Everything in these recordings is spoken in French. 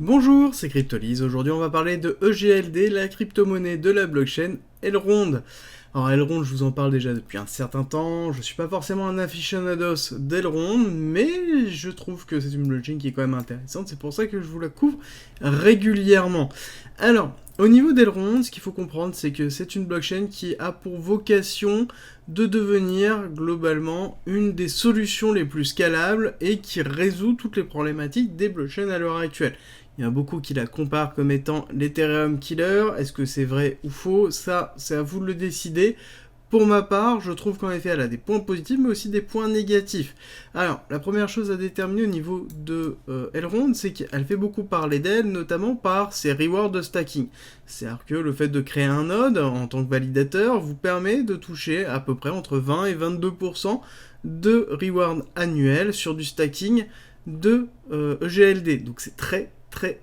Bonjour, c'est Cryptolyse. Aujourd'hui, on va parler de EGLD, la crypto-monnaie de la blockchain Elrond. Alors Elrond, je vous en parle déjà depuis un certain temps. Je suis pas forcément un aficionados d'Elrond, mais je trouve que c'est une blockchain qui est quand même intéressante. C'est pour ça que je vous la couvre régulièrement. Alors, au niveau d'Elrond, ce qu'il faut comprendre, c'est que c'est une blockchain qui a pour vocation de devenir globalement une des solutions les plus scalables et qui résout toutes les problématiques des blockchains à l'heure actuelle. Il y en a beaucoup qui la comparent comme étant l'Ethereum Killer. Est-ce que c'est vrai ou faux? Ça, c'est à vous de le décider. Pour ma part, je trouve qu'en effet, elle a des points positifs, mais aussi des points négatifs. Alors, la première chose à déterminer au niveau de Elrond, c'est qu'elle fait beaucoup parler d'elle, notamment par ses rewards de stacking. C'est-à-dire que le fait de créer un node en tant que validateur vous permet de toucher à peu près entre 20 et 22% de reward annuel sur du stacking de EGLD. Donc c'est très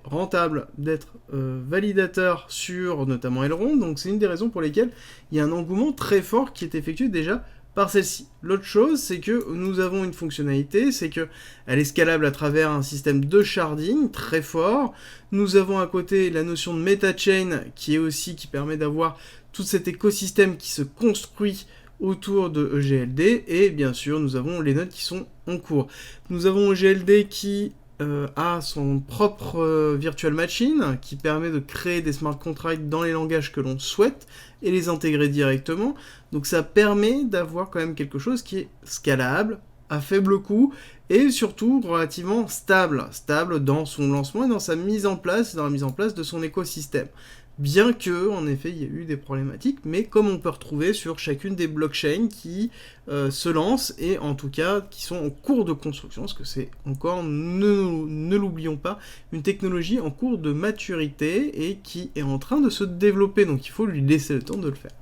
rentable d'être validateur sur notamment Elrond, donc c'est une des raisons pour lesquelles il y a un engouement très fort qui est effectué déjà par celle-ci. L'autre chose, c'est que nous avons une fonctionnalité, c'est que elle est scalable à travers un système de sharding très fort. Nous avons à côté la notion de metachain qui permet d'avoir tout cet écosystème qui se construit autour de EGLD, et bien sûr nous avons les nodes qui sont en cours. Nous avons EGLD qui a son propre virtual machine qui permet de créer des smart contracts dans les langages que l'on souhaite et les intégrer directement. Donc ça permet d'avoir quand même quelque chose qui est scalable, à faible coût et surtout relativement stable dans son lancement et dans sa mise en place, dans la mise en place de son écosystème. Bien que, en effet, il y a eu des problématiques, mais comme on peut retrouver sur chacune des blockchains qui se lancent, et en tout cas qui sont en cours de construction, parce que c'est encore, ne l'oublions pas, une technologie en cours de maturité et qui est en train de se développer, donc il faut lui laisser le temps de le faire.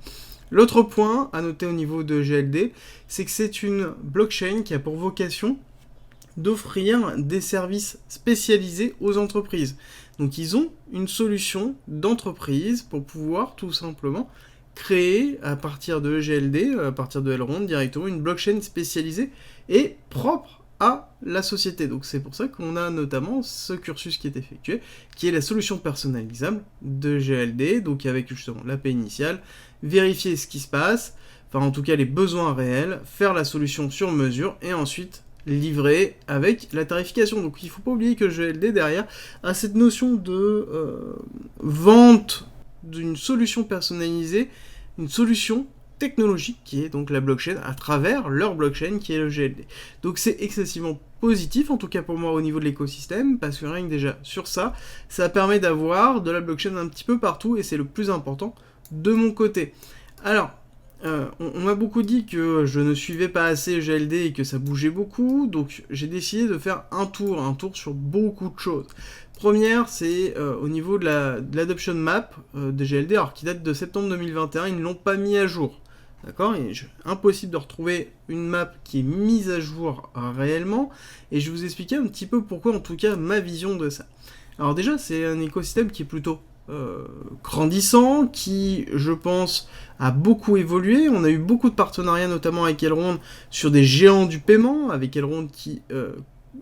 L'autre point à noter au niveau de GLD, c'est que c'est une blockchain qui a pour vocation d'offrir des services spécialisés aux entreprises. Donc ils ont une solution d'entreprise pour pouvoir tout simplement créer à partir de EGLD, à partir de Elrond directement, une blockchain spécialisée et propre à la société. Donc c'est pour ça qu'on a notamment ce cursus qui est effectué, qui est la solution personnalisable de GLD, donc avec justement l'API initiale, vérifier ce qui se passe, enfin en tout cas les besoins réels, faire la solution sur mesure et ensuite livré avec la tarification. Donc il ne faut pas oublier que GLD derrière a cette notion de vente d'une solution personnalisée, une solution technologique qui est donc la blockchain à travers leur blockchain qui est le GLD. Donc c'est excessivement positif, en tout cas pour moi au niveau de l'écosystème, parce que rien que déjà sur ça, ça permet d'avoir de la blockchain un petit peu partout et c'est le plus important de mon côté. Alors, on m'a beaucoup dit que je ne suivais pas assez GLD et que ça bougeait beaucoup, donc j'ai décidé de faire un tour sur beaucoup de choses. Première, c'est au niveau de l'adoption map de GLD, alors qui date de septembre 2021, ils ne l'ont pas mis à jour. D'accord, impossible de retrouver une map qui est mise à jour réellement, et je vais vous expliquer un petit peu pourquoi, en tout cas, ma vision de ça. Alors déjà, c'est un écosystème qui est plutôt grandissant, qui, je pense, a beaucoup évolué. On a eu beaucoup de partenariats, notamment avec Elrond, sur des géants du paiement, avec Elrond qui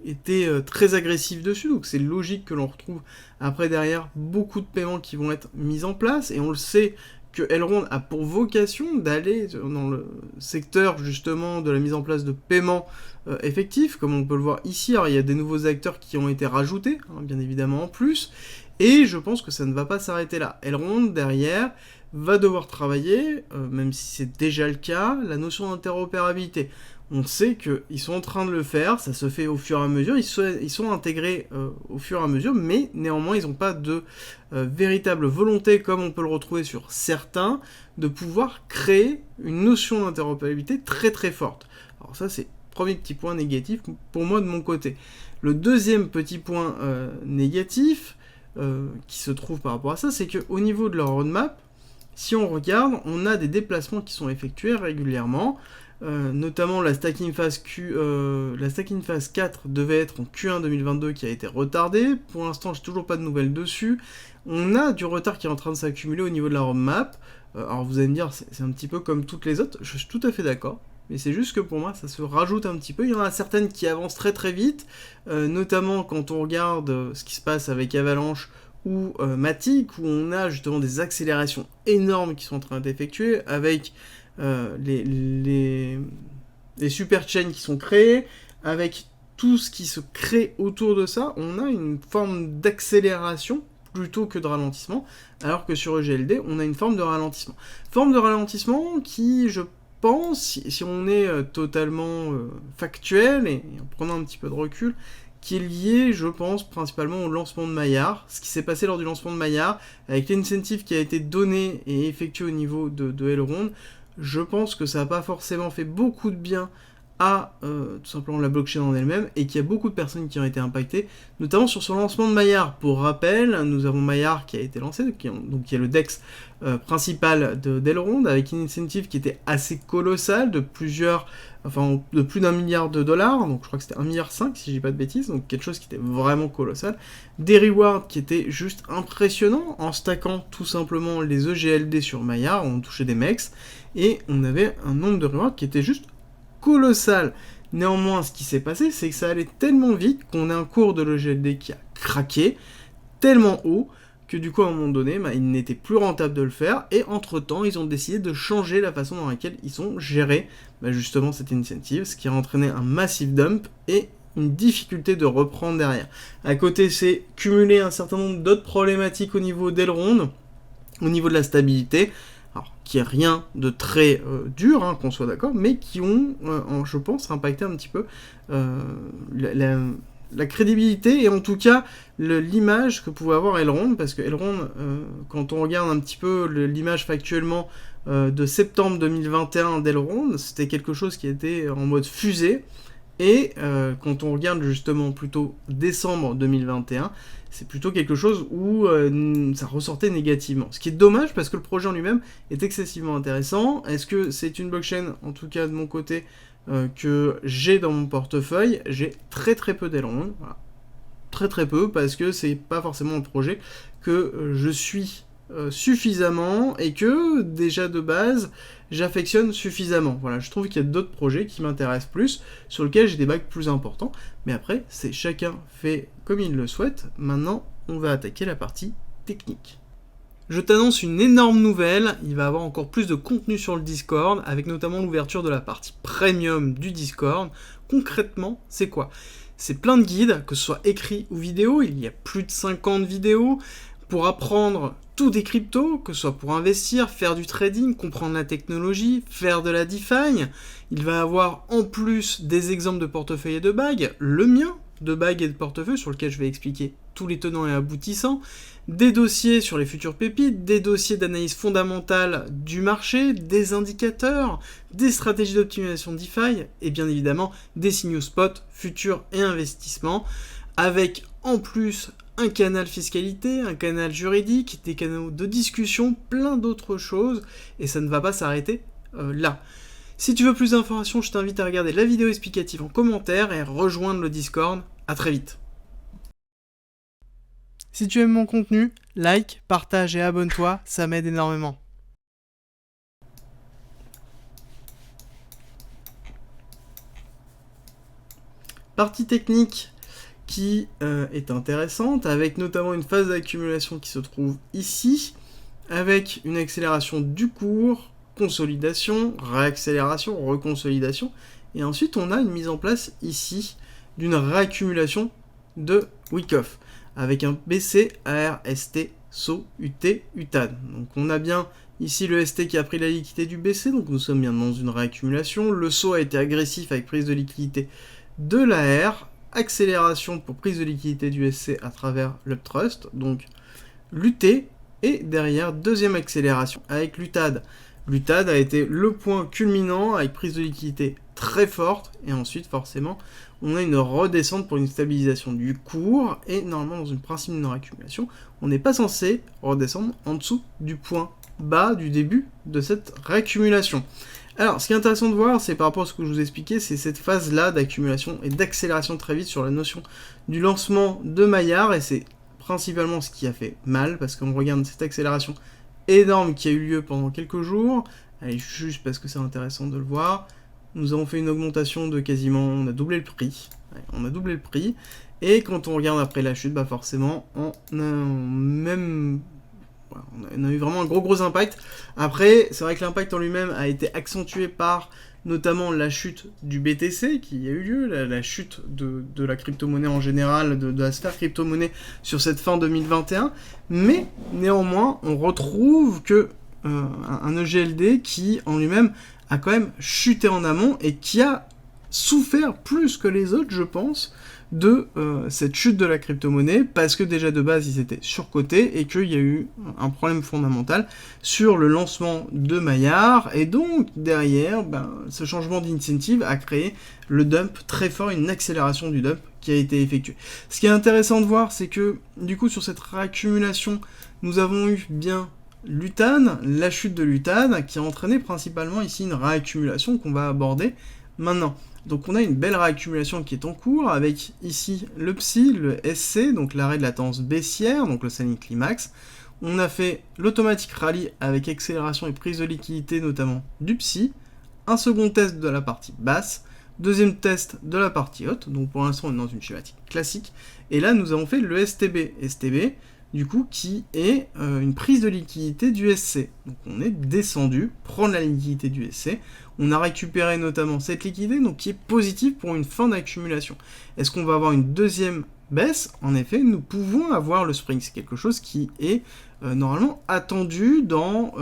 était très agressif dessus, donc c'est logique que l'on retrouve après derrière beaucoup de paiements qui vont être mis en place, et on le sait que Elrond a pour vocation d'aller dans le secteur justement de la mise en place de paiements effectifs, comme on peut le voir ici. Alors il y a des nouveaux acteurs qui ont été rajoutés, hein, bien évidemment en plus, et je pense que ça ne va pas s'arrêter là. Elrond, derrière, va devoir travailler, même si c'est déjà le cas, la notion d'interopérabilité. On sait qu'ils sont en train de le faire, ça se fait au fur et à mesure, ils sont intégrés au fur et à mesure, mais néanmoins ils n'ont pas de véritable volonté, comme on peut le retrouver sur certains, de pouvoir créer une notion d'interopérabilité très forte. Alors ça c'est le premier petit point négatif pour moi de mon côté. Le deuxième petit point négatif qui se trouve par rapport à ça, c'est qu'au niveau de leur roadmap, si on regarde, on a des déplacements qui sont effectués régulièrement, notamment la stacking phase 4 devait être en Q1 2022 qui a été retardée. Pour l'instant, j'ai toujours pas de nouvelles dessus. On a du retard qui est en train de s'accumuler au niveau de la roadmap. Alors vous allez me dire, c'est un petit peu comme toutes les autres, je suis tout à fait d'accord. mais c'est juste que pour moi ça se rajoute un petit peu. Il y en a certaines qui avancent très très vite, notamment quand on regarde ce qui se passe avec Avalanche ou Matic, où on a justement des accélérations énormes qui sont en train d'effectuer, avec les super chains qui sont créés, avec tout ce qui se crée autour de ça, on a une forme d'accélération plutôt que de ralentissement, alors que sur EGLD, on a une forme de ralentissement. Forme de ralentissement qui, je pense, si on est totalement factuel, et en prenant un petit peu de recul, qui est lié, je pense, principalement au lancement de Maillard. Ce qui s'est passé lors du lancement de Maillard, avec l'incentive qui a été donné et effectué au niveau de Elrond, je pense que ça n'a pas forcément fait beaucoup de bien à tout simplement la blockchain en elle-même, et qu'il y a beaucoup de personnes qui ont été impactées, notamment sur ce lancement de Maillard. Pour rappel, nous avons Maillard qui a été lancé, donc qui est le DEX principal d'Elrond, avec une incentive qui était assez colossale, de plus d'1 milliard de dollars, donc je crois que c'était 1,5 milliard si je dis pas de bêtises, donc quelque chose qui était vraiment colossal. Des rewards qui étaient juste impressionnants, en stackant tout simplement les EGLD sur Maillard, on touchait des mex, et on avait un nombre de rewards qui était juste colossal. Néanmoins, ce qui s'est passé, c'est que ça allait tellement vite qu'on a un cours de l'EGLD qui a craqué, tellement haut, que du coup, à un moment donné, il n'était plus rentable de le faire, et entre-temps, ils ont décidé de changer la façon dans laquelle ils ont géré justement cette incentive, ce qui a entraîné un massive dump et une difficulté de reprendre derrière. À côté, c'est cumuler un certain nombre d'autres problématiques au niveau d'Elrond, au niveau de la stabilité, alors, qui est rien de très dur, qu'on soit d'accord, mais qui ont, je pense, impacté un petit peu la crédibilité, et en tout cas l'image que pouvait avoir Elrond, parce que Elrond, quand on regarde un petit peu l'image factuellement de septembre 2021 d'Elrond, c'était quelque chose qui était en mode fusée, et quand on regarde justement plutôt décembre 2021, c'est plutôt quelque chose où ça ressortait négativement. Ce qui est dommage parce que le projet en lui-même est excessivement intéressant. Est-ce que c'est une blockchain, en tout cas de mon côté, que j'ai dans mon portefeuille? J'ai très très peu d'Elrond, voilà. Très très peu, parce que c'est pas forcément un projet que je suis suffisamment, et que déjà de base j'affectionne suffisamment. Voilà, je trouve qu'il y a d'autres projets qui m'intéressent plus, sur lesquels j'ai des bacs plus importants, mais après c'est chacun fait comme il le souhaite. Maintenant on va attaquer la partie technique. Je t'annonce une énorme nouvelle, il va y avoir encore plus de contenu sur le Discord, avec notamment l'ouverture de la partie premium du Discord. Concrètement, c'est quoi? C'est plein de guides, que ce soit écrits ou vidéo, il y a plus de 50 vidéos, pour apprendre tout des cryptos, que ce soit pour investir, faire du trading, comprendre la technologie, faire de la DeFi. Il va y avoir en plus des exemples de portefeuille et de bagues, le mien de bagues et de portefeuille sur lequel je vais expliquer tous les tenants et aboutissants, des dossiers sur les futures pépites, des dossiers d'analyse fondamentale du marché, des indicateurs, des stratégies d'optimisation DeFi, et bien évidemment des signaux spot, futurs et investissements, avec en plus un canal fiscalité, un canal juridique, des canaux de discussion, plein d'autres choses, et ça ne va pas s'arrêter là. Si tu veux plus d'informations, je t'invite à regarder la vidéo explicative en commentaire et à rejoindre le Discord. À très vite. Si tu aimes mon contenu, like, partage et abonne-toi, ça m'aide énormément. Partie technique qui est intéressante, avec notamment une phase d'accumulation qui se trouve ici, avec une accélération du cours, consolidation, réaccélération, reconsolidation, et ensuite on a une mise en place ici d'une réaccumulation de Wyckoff, avec un BC, AR, ST, SO, UT, UTAD. Donc on a bien ici le ST qui a pris la liquidité du BC, donc nous sommes bien dans une réaccumulation. Le SO a été agressif avec prise de liquidité de l'AR, accélération pour prise de liquidité du SC à travers l'Uptrust, donc l'UT, et derrière deuxième accélération avec l'UTAD. L'UTAD a été le point culminant avec prise de liquidité très forte, et ensuite forcément on a une redescente pour une stabilisation du cours, et normalement dans une principe de réaccumulation, on n'est pas censé redescendre en dessous du point bas du début de cette réaccumulation. Alors, ce qui est intéressant de voir, c'est par rapport à ce que je vous expliquais, c'est cette phase-là d'accumulation et d'accélération très vite sur la notion du lancement de Maillard, et c'est principalement ce qui a fait mal, parce qu'on regarde cette accélération énorme qui a eu lieu pendant quelques jours, allez, juste parce que c'est intéressant de le voir, nous avons fait une augmentation de quasiment, on a doublé le prix. Ouais, on a doublé le prix. Et quand on regarde après la chute, bah forcément, on a eu vraiment un gros impact. Après, c'est vrai que l'impact en lui-même a été accentué par notamment la chute du BTC qui a eu lieu, la chute de la crypto-monnaie en général, de la sphère crypto-monnaie sur cette fin 2021. Mais néanmoins, on retrouve que un EGLD qui en lui-même a quand même chuté en amont et qui a souffert plus que les autres, je pense, de cette chute de la crypto-monnaie, parce que déjà de base ils étaient surcotés et qu'il y a eu un problème fondamental sur le lancement de Maillard, et donc derrière, ce changement d'incentive a créé le dump très fort, une accélération du dump qui a été effectuée. Ce qui est intéressant de voir, c'est que du coup sur cette réaccumulation, nous avons eu bien l'UTAN, la chute de l'UTAN, qui a entraîné principalement ici une réaccumulation qu'on va aborder maintenant. Donc on a une belle réaccumulation qui est en cours, avec ici le PSI, le SC, donc l'arrêt de la tendance baissière, donc le selling climax. On a fait l'automatic rally avec accélération et prise de liquidité notamment du PSI, un second test de la partie basse, deuxième test de la partie haute, donc pour l'instant on est dans une schématique classique, et là nous avons fait le STB, du coup, qui est une prise de liquidité du SC. Donc on est descendu, prendre la liquidité du SC, on a récupéré notamment cette liquidité, donc qui est positive pour une fin d'accumulation. Est-ce qu'on va avoir une deuxième baisse? En effet, nous pouvons avoir le spring, c'est quelque chose qui est normalement attendu dans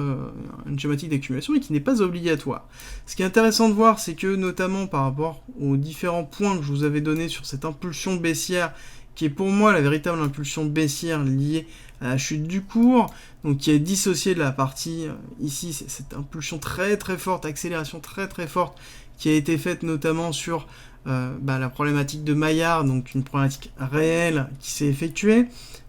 une schématique d'accumulation et qui n'est pas obligatoire. Ce qui est intéressant de voir, c'est que notamment par rapport aux différents points que je vous avais donnés sur cette impulsion baissière, qui est pour moi la véritable impulsion baissière liée à la chute du cours, donc qui est dissociée de la partie ici, c'est cette impulsion très forte, accélération très forte, qui a été faite notamment sur la problématique de Maillard, donc une problématique réelle qui s'est effectuée,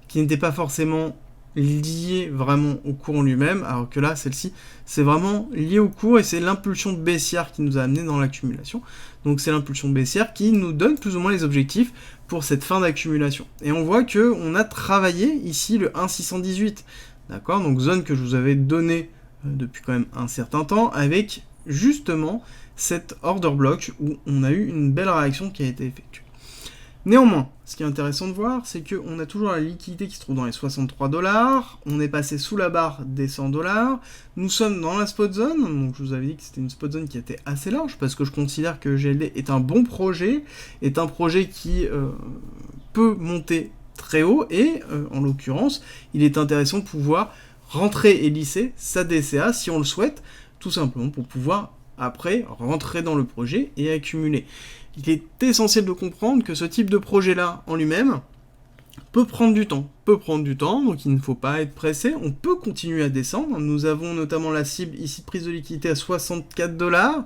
qui n'était pas forcément liée vraiment au cours en lui-même, alors que là, celle-ci, c'est vraiment lié au cours, et c'est l'impulsion baissière qui nous a amené dans l'accumulation. Donc c'est l'impulsion baissière qui nous donne plus ou moins les objectifs pour cette fin d'accumulation. Et on voit que on a travaillé ici le 1,618, d'accord, donc zone que je vous avais donnée depuis quand même un certain temps, avec justement cet order block où on a eu une belle réaction qui a été effectuée. Néanmoins, ce qui est intéressant de voir, c'est qu'on a toujours la liquidité qui se trouve dans les 63$, on est passé sous la barre des 100$, nous sommes dans la spot zone, donc je vous avais dit que c'était une spot zone qui était assez large, parce que je considère que GLD est un bon projet, est un projet qui peut monter très haut, et en l'occurrence, il est intéressant de pouvoir rentrer et lisser sa DCA si on le souhaite, tout simplement pour pouvoir après rentrer dans le projet et accumuler. Il est essentiel de comprendre que ce type de projet-là, en lui-même, peut prendre du temps, donc il ne faut pas être pressé, on peut continuer à descendre, nous avons notamment la cible ici de prise de liquidité à 64$,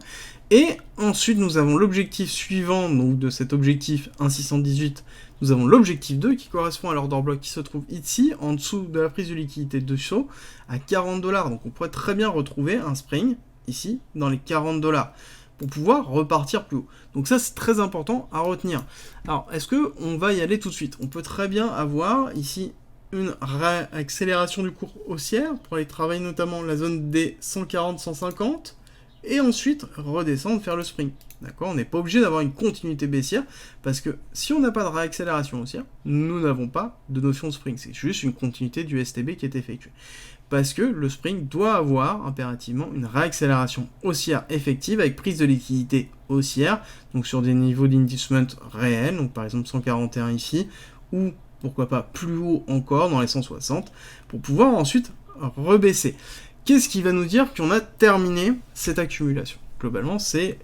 et ensuite nous avons l'objectif suivant, donc de cet objectif 1,618, nous avons l'objectif 2 qui correspond à l'order block qui se trouve ici, en dessous de la prise de liquidité de saut, à 40$, donc on pourrait très bien retrouver un spring, ici, dans les 40$. Pour pouvoir repartir plus haut. Donc ça, c'est très important à retenir. Alors, est-ce qu'on va y aller tout de suite? On peut très bien avoir ici une accélération du cours haussière pour aller travailler notamment la zone des 140-150 et ensuite redescendre faire le spring. D'accord? On n'est pas obligé d'avoir une continuité baissière parce que si on n'a pas de réaccélération haussière, nous n'avons pas de notion de spring. C'est juste une continuité du STB qui est effectuée. Parce que le spring doit avoir impérativement une réaccélération haussière effective avec prise de liquidité haussière, donc sur des niveaux d'inducement réels, donc par exemple 141 ici, ou pourquoi pas plus haut encore dans les 160, pour pouvoir ensuite rebaisser. Qu'est-ce qui va nous dire qu'on a terminé cette accumulation? Globalement, c'est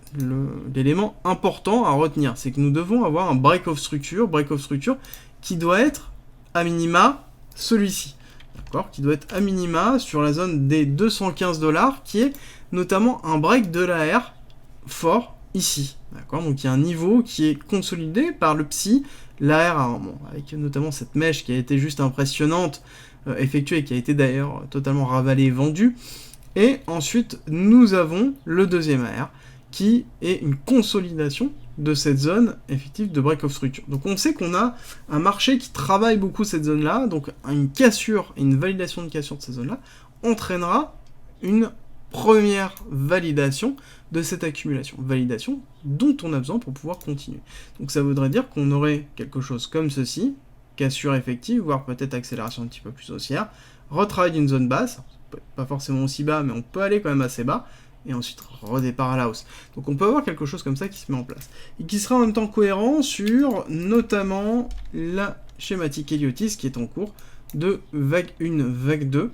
l'élément important à retenir, c'est que nous devons avoir un break of structure qui doit être à minima celui-ci. Qui doit être à minima sur la zone des 215$, qui est notamment un break de l'AR fort ici. D'accord, donc il y a un niveau qui est consolidé par le PSI, l'AR, avec notamment cette mèche qui a été juste impressionnante, effectuée et qui a été d'ailleurs totalement ravalée et vendue. Et ensuite, nous avons le deuxième AR, qui est une consolidation de cette zone effective de break of structure. Donc on sait qu'on a un marché qui travaille beaucoup cette zone-là, donc une cassure et une validation de cassure de cette zone-là entraînera une première validation de cette accumulation. Validation dont on a besoin pour pouvoir continuer. Donc ça voudrait dire qu'on aurait quelque chose comme ceci, cassure effective, voire peut-être accélération un petit peu plus haussière, retravail d'une zone basse, pas forcément aussi bas, mais on peut aller quand même assez bas, et ensuite redépart à la hausse. Donc on peut avoir quelque chose comme ça qui se met en place, et qui sera en même temps cohérent sur notamment la schématique Heliotis qui est en cours de vague 1, vague 2,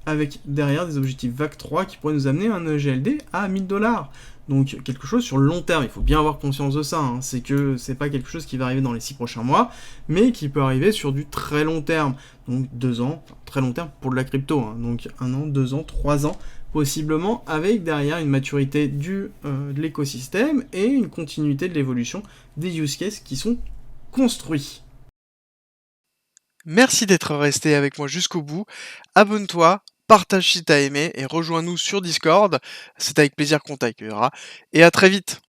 avec derrière des objectifs vague 3 qui pourraient nous amener un EGLD à 1000$. Donc quelque chose sur le long terme, il faut bien avoir conscience de ça, hein. C'est que c'est pas quelque chose qui va arriver dans les 6 prochains mois, mais qui peut arriver sur du très long terme, donc 2 ans, enfin, très long terme pour de la crypto, hein. Donc 1 an, 2 ans, 3 ans, possiblement avec derrière une maturité de l'écosystème et une continuité de l'évolution des use cases qui sont construits. Merci d'être resté avec moi jusqu'au bout. Abonne-toi, partage si t'as aimé et rejoins-nous sur Discord. C'est avec plaisir qu'on t'accueillera. Et à très vite.